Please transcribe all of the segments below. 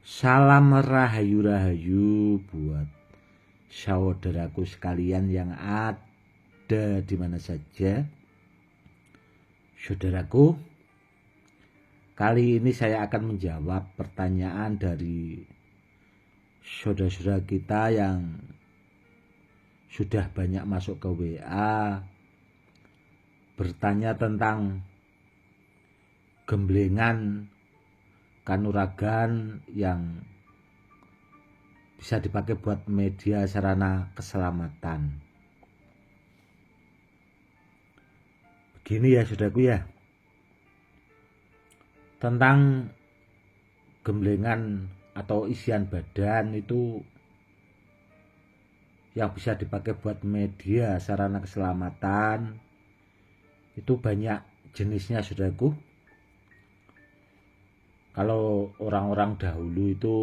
Salam rahayu-rahayu buat saudaraku sekalian yang ada di mana saja. Saudaraku, kali ini saya akan menjawab pertanyaan dari saudara-saudara kita yang sudah banyak masuk ke WA bertanya tentang gemblengan kanuragan yang bisa dipakai buat media sarana keselamatan. Begini ya saudaraku ya, tentang gemblengan atau isian badan itu yang bisa dipakai buat media sarana keselamatan itu banyak jenisnya saudaraku. Kalau orang-orang dahulu itu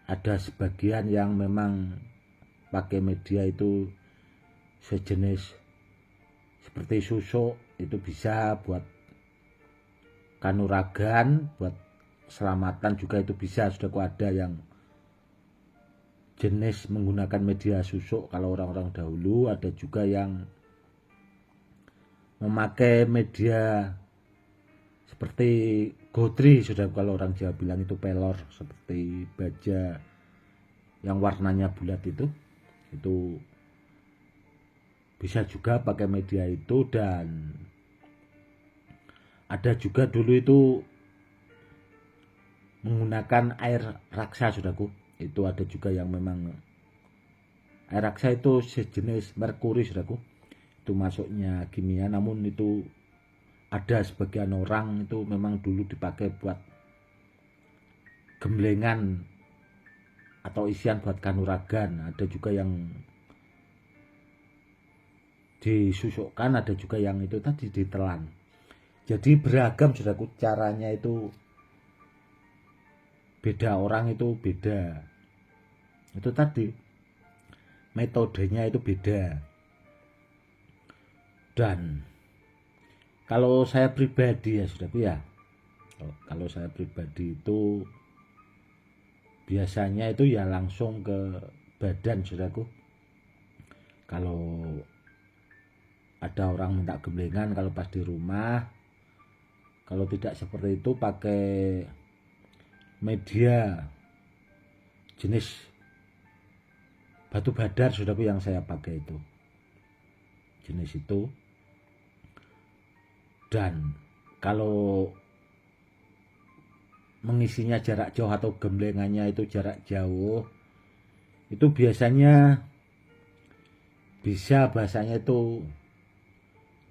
ada sebagian yang memang pakai media itu sejenis seperti susuk, itu bisa buat kanuragan, buat selamatan juga itu bisa. Sudah ada yang jenis menggunakan media susuk kalau orang-orang dahulu, ada juga yang memakai media seperti gotri, sudah kalau orang Jawa bilang itu pelor, seperti baja yang warnanya bulat itu bisa juga pakai media itu. Dan ada juga dulu itu menggunakan air raksa saudaraku. Itu ada juga yang memang air raksa itu sejenis merkuri saudaraku, itu masuknya kimia, namun itu ada sebagian orang itu memang dulu dipakai buat gemblengan atau isian buat kanuragan. Ada juga yang disusukkan, ada juga yang itu tadi ditelan. Jadi beragam saudaraku, caranya itu beda, orang itu beda. Itu tadi metodenya itu beda. Dan kalau saya pribadi ya saudaraku ya, kalau saya pribadi itu biasanya itu ya langsung ke badan saudaraku. Kalau ada orang minta gemblengan kalau pas di rumah, kalau tidak seperti itu pakai media jenis batu badar saudaraku yang saya pakai itu, jenis itu. Dan kalau mengisinya jarak jauh atau gemblengannya itu jarak jauh, itu biasanya bisa bahasanya itu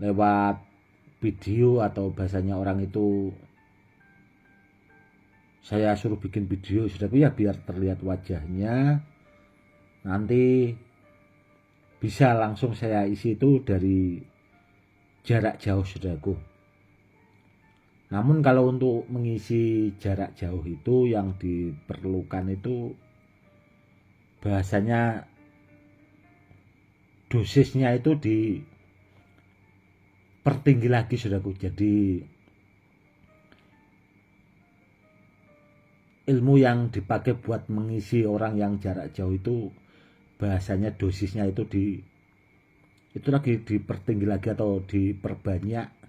lewat video, atau bahasanya orang itu saya suruh bikin video saudaraku ya, biar terlihat wajahnya, nanti bisa langsung saya isi itu dari jarak jauh saudaraku. Namun kalau untuk mengisi jarak jauh itu yang diperlukan itu bahasanya dosisnya itu dipertinggi lagi saudaraku. Jadi ilmu yang dipakai buat mengisi orang yang jarak jauh itu bahasanya dosisnya itu lagi dipertinggi lagi atau diperbanyak,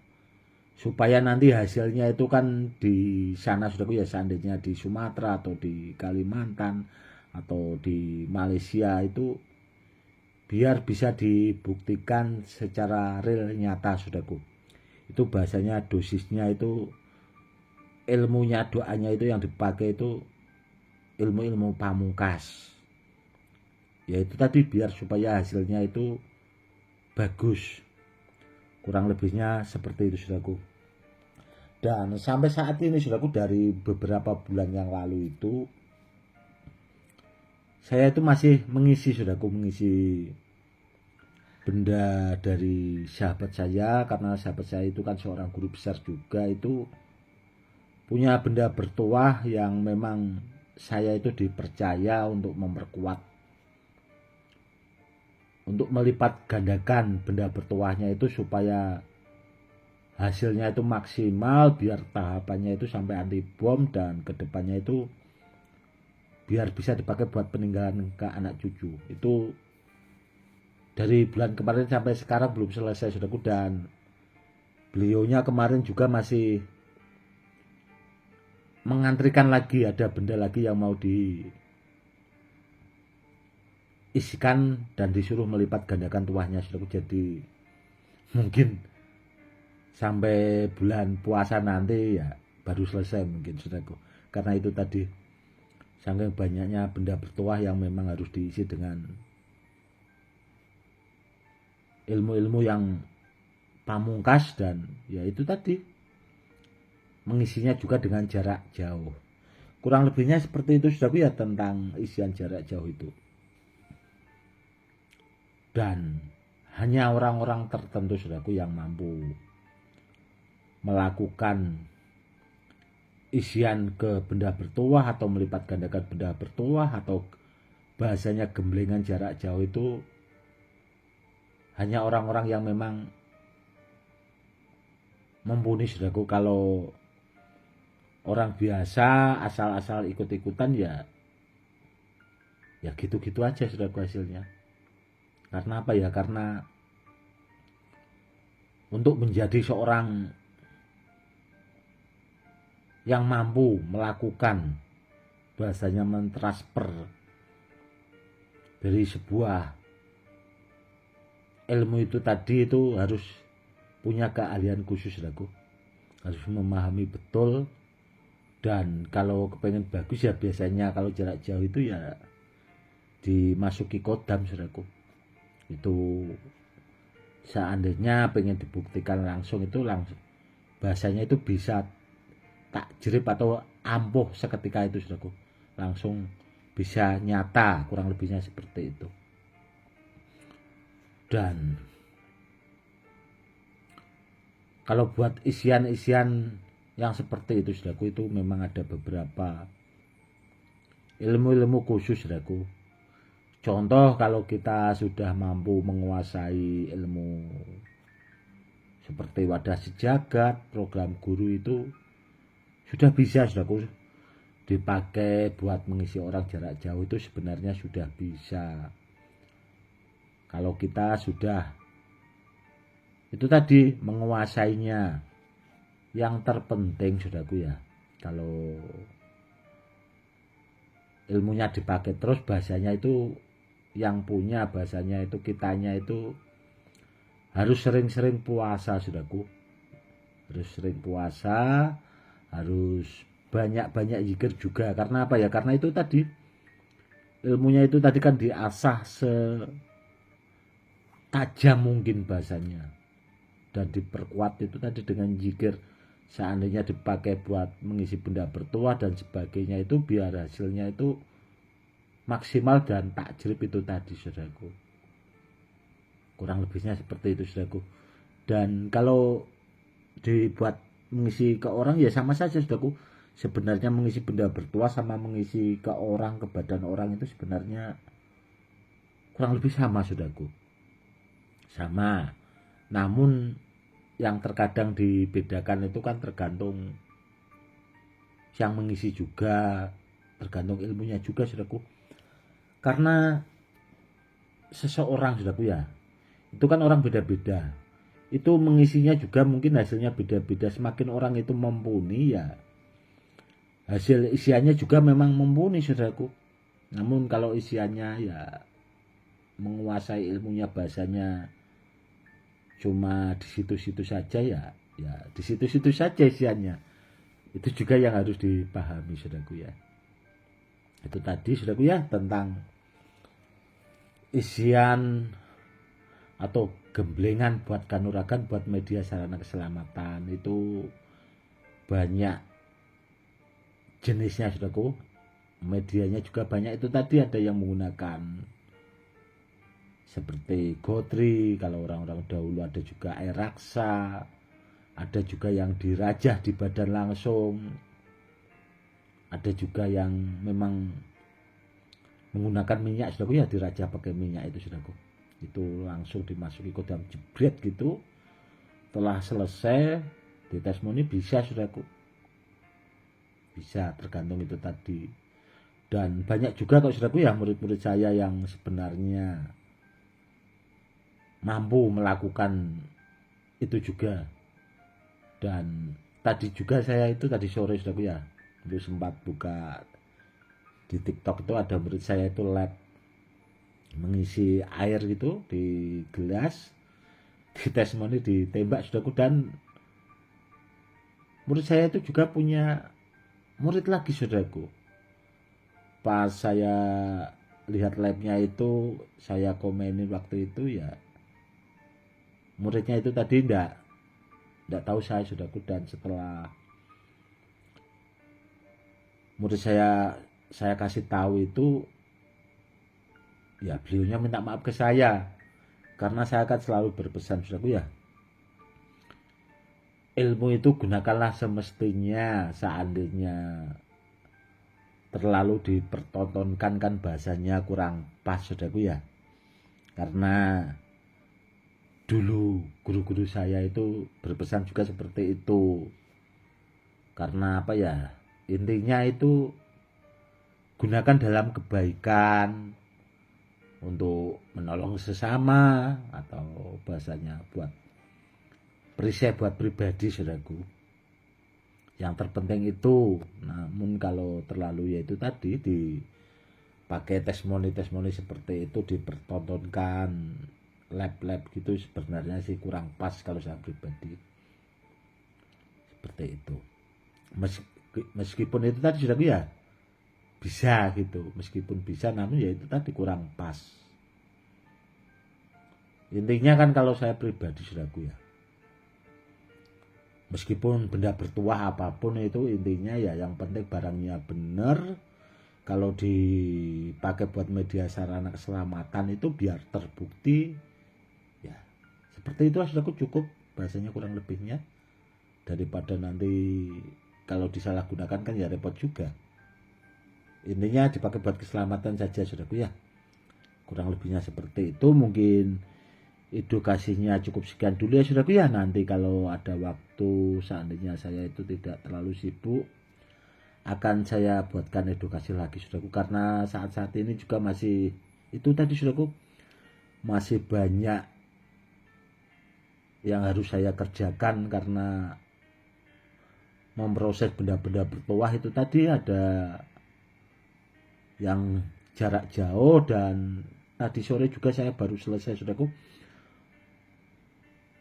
supaya nanti hasilnya itu kan di sana saudaraku ya, seandainya di Sumatera atau di Kalimantan atau di Malaysia itu biar bisa dibuktikan secara real nyata saudaraku. Itu bahasanya dosisnya itu, ilmunya, doanya itu yang dipakai itu ilmu-ilmu pamungkas, yaitu tadi biar supaya hasilnya itu bagus. Kurang lebihnya seperti itu saudaraku. Dan sampai saat ini saudaraku, dari beberapa bulan yang lalu itu saya itu masih mengisi saudaraku, mengisi benda dari sahabat saya, karena sahabat saya itu kan seorang guru besar juga, itu punya benda bertuah yang memang saya itu dipercaya untuk memperkuat, untuk melipat gandakan benda bertuahnya itu supaya hasilnya itu maksimal, biar tahapannya itu sampai anti bom, dan kedepannya itu biar bisa dipakai buat peninggalan ke anak cucu. Itu dari bulan kemarin sampai sekarang belum selesai, saudaraku, dan beliaunya kemarin juga masih mengantrikan lagi, ada benda lagi yang mau diisikan dan disuruh melipat gandakan tuahnya, saudaraku. Jadi mungkin sampai bulan puasa nanti ya baru selesai mungkin, saudaraku, karena itu tadi saking banyaknya benda bertuah yang memang harus diisi dengan ilmu-ilmu yang pamungkas, dan ya itu tadi mengisinya juga dengan jarak jauh. Kurang lebihnya seperti itu, saudaraku, ya, tentang isian jarak jauh itu. Dan hanya orang-orang tertentu, saudaraku, yang mampu melakukan isian ke benda bertuah atau melipat gandakan benda bertuah atau bahasanya gemblengan jarak jauh itu hanya orang-orang yang memang mumpuni, saudaraku. Kalau orang biasa asal-asal ikut-ikutan ya gitu-gitu aja, saudaraku, hasilnya. Karena apa ya? Karena untuk menjadi seorang yang mampu melakukan bahasanya mentransfer dari sebuah ilmu itu tadi, itu harus punya keahlian khusus, saudaraku. Harus memahami betul, dan kalau kepengen bagus ya biasanya kalau jarak jauh itu ya dimasuki kodam, saudaraku. Itu seandainya pengen dibuktikan langsung, itu langsung bahasanya itu bisa takjrib atau ampuh seketika itu, saudaraku. Langsung bisa nyata, kurang lebihnya seperti itu. Dan kalau buat isian-isian yang seperti itu, saudaraku, itu memang ada beberapa ilmu-ilmu khusus, saudaraku. Contoh, kalau kita sudah mampu menguasai ilmu seperti wadah sejagat, program guru, itu sudah bisa, saudaraku, dipakai buat mengisi orang jarak jauh. Itu sebenarnya sudah bisa kalau kita sudah itu tadi menguasainya. Yang terpenting, saudaraku, ya, kalau ilmunya dipakai terus, bahasanya itu yang punya bahasanya itu kitanya itu harus sering-sering puasa, saudaraku. Harus sering puasa, harus banyak-banyak zikir juga. Karena apa ya? Karena itu tadi ilmunya itu tadi kan diasah setajam mungkin bahasanya, dan diperkuat itu tadi dengan zikir. Seandainya dipakai buat mengisi benda bertuah dan sebagainya, itu biar hasilnya itu maksimal dan takjrib itu tadi, saudaraku. Kurang lebihnya seperti itu, saudaraku. Dan kalau dibuat mengisi ke orang ya sama saja, saudaraku. Sebenarnya mengisi benda bertuah sama mengisi ke orang, ke badan orang, itu sebenarnya kurang lebih sama, saudaraku. Sama. Namun yang terkadang dibedakan itu kan tergantung yang mengisi juga, tergantung ilmunya juga, saudaraku. Karena seseorang, saudaraku, ya, itu kan orang beda-beda, itu mengisinya juga mungkin hasilnya beda-beda. Semakin orang itu mumpuni, ya hasil isiannya juga memang mumpuni, saudaraku. Namun kalau isiannya ya menguasai ilmunya, bahasanya cuma di situ-situ saja, ya di situ-situ saja isiannya. Itu juga yang harus dipahami, saudaraku, ya. Itu tadi, saudaraku, ya, tentang isian atau gemblengan buat kanuragan, buat media sarana keselamatan. Itu banyak jenisnya, saudaraku. Medianya juga banyak. Itu tadi ada yang menggunakan seperti gotri, kalau orang-orang dahulu. Ada juga air raksa, ada juga yang dirajah di badan langsung, ada juga yang memang menggunakan minyak, saudaraku, ya, dirajah pakai minyak itu, saudaraku. Itu langsung dimasuki kodam, jebret gitu, setelah selesai di testimoni bisa saudaraku, bisa tergantung itu tadi. Dan banyak juga kok saudaraku ya murid-murid saya yang sebenarnya mampu melakukan itu juga. Dan tadi juga saya itu tadi sore saudaraku ya, itu sempat buka di TikTok, itu ada murid saya itu lab mengisi air gitu di gelas, di testimoni ditembak saudaraku. Dan murid saya itu juga punya murid lagi saudaraku. Pas saya lihat labnya itu, saya komenin waktu itu ya, muridnya itu tadi ndak tahu saya saudaraku. Dan setelah murid saya kasih tahu itu, ya beliaunya minta maaf ke saya, karena saya kan selalu berpesan saudaraku ya, ilmu itu gunakanlah semestinya. Seandainya terlalu dipertontonkan kan bahasanya kurang pas saudaraku ya. Karena dulu guru-guru saya itu berpesan juga seperti itu. Karena apa ya, intinya itu gunakan dalam kebaikan, untuk menolong sesama, atau bahasanya buat perisai buat pribadi saudaraku. Yang terpenting itu. Namun kalau terlalu ya itu tadi dipakai testimoni seperti itu, dipertontonkan lab-lab gitu, sebenarnya sih kurang pas kalau saya pribadi. Seperti itu. Meskipun itu tadi saudaraku ya bisa gitu, meskipun bisa, namun ya itu tadi kurang pas. Intinya kan kalau saya pribadi saudaraku ya, meskipun benda bertuah apapun itu, intinya ya yang penting barangnya benar. Kalau dipakai buat media sarana keselamatan itu biar terbukti ya, seperti itu saudaraku, cukup bahasanya kurang lebihnya. Daripada nanti kalau disalahgunakan kan ya repot juga. Intinya dipakai buat keselamatan saja saudaraku ya, kurang lebihnya seperti itu. Mungkin edukasinya cukup sekian dulu ya saudaraku ya. Nanti kalau ada waktu, seandainya saya itu tidak terlalu sibuk, akan saya buatkan edukasi lagi saudaraku. Karena saat-saat ini juga masih itu tadi saudaraku, masih banyak yang harus saya kerjakan. Karena memproses benda-benda bertuah itu tadi, ada yang jarak jauh. Dan tadi sore juga saya baru selesai saudaraku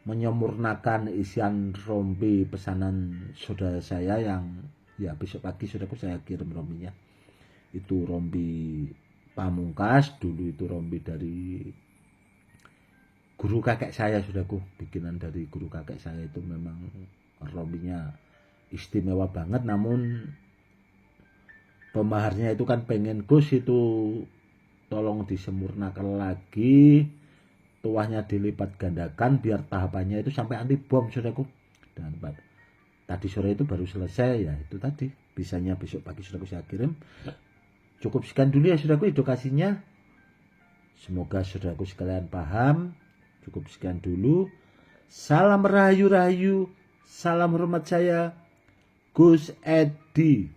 menyempurnakan isian rompi pesanan saudara saya, yang ya besok pagi saudaraku saya kirim rompinya. Itu rompi pamungkas, dulu itu rompi dari guru kakek saya saudaraku, bikinan dari guru kakek saya. Itu memang rompinya istimewa banget, namun pemaharnya itu kan pengen Gus itu tolong disempurnakan lagi, tuahnya dilipat gandakan biar tahapannya itu sampai anti bom saudaraku. Dan tadi sore itu baru selesai ya, itu tadi bisanya besok pagi saudaraku saya kirim. Cukup sekian dulu ya saudaraku edukasinya, semoga saudaraku sekalian paham. Cukup sekian dulu. Salam rahayu-rahayu, salam hormat saya Gus Edi.